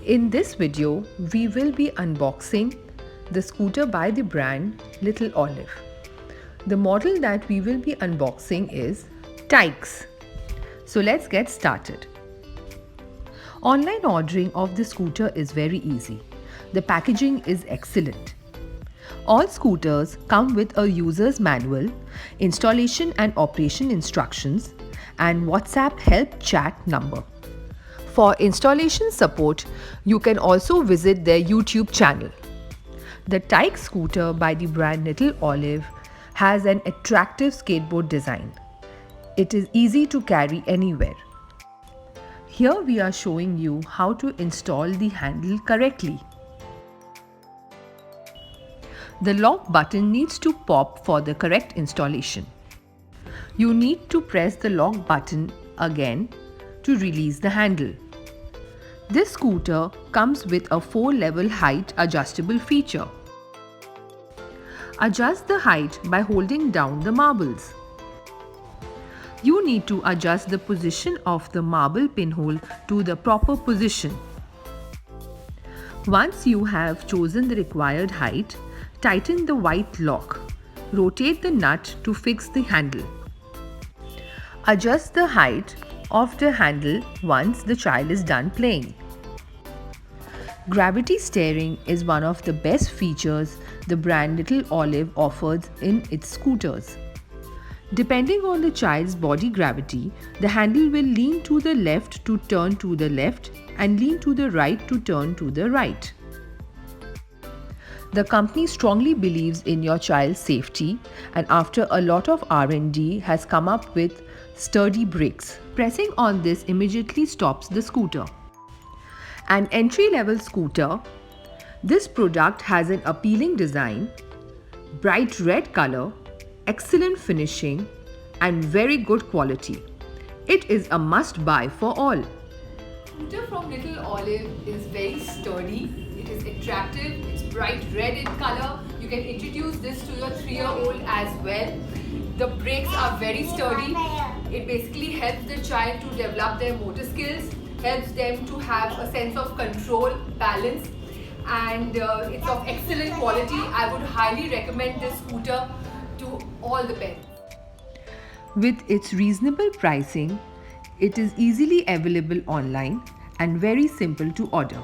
In this video, we will be unboxing the scooter by the brand Little Olive. The model that we will be unboxing is Tykes. So let's get started. Online ordering of the scooter is very easy. The packaging is excellent. All scooters come with a user's manual, installation and operation instructions, and WhatsApp help chat number. For installation support, you can also visit their YouTube channel. The Tykes scooter by the brand Little Olive has an attractive skateboard design. It is easy to carry anywhere. Here we are showing you how to install the handle correctly. The lock button needs to pop for the correct installation. You need to press the lock button again to release the handle. This scooter comes with a 4-level height adjustable feature. Adjust the height by holding down the marbles. You need to adjust the position of the marble pinhole to the proper position. Once you have chosen the required height, tighten the white lock. Rotate the nut to fix the handle. Adjust the height of the handle once the child is done playing. Gravity steering is one of the best features the brand Little Olive offers in its scooters. Depending on the child's body gravity, the handle will lean to the left to turn to the left and lean to the right to turn to the right. The company strongly believes in your child's safety, and after a lot of R&D has come up with sturdy brakes. Pressing on this immediately stops the scooter. An entry-level scooter, this product has an appealing design, bright red color, excellent finishing, and very good quality. It is a must-buy for all. Scooter from Little Olive is very sturdy. It is attractive. It's bright red in color. You can introduce this to your 3-year-old as well. The brakes are very sturdy. It basically helps the child to develop their motor skills, helps them to have a sense of control, balance, and it's of excellent quality. I would highly recommend this scooter to all the parents. With its reasonable pricing, it is easily available online and very simple to order.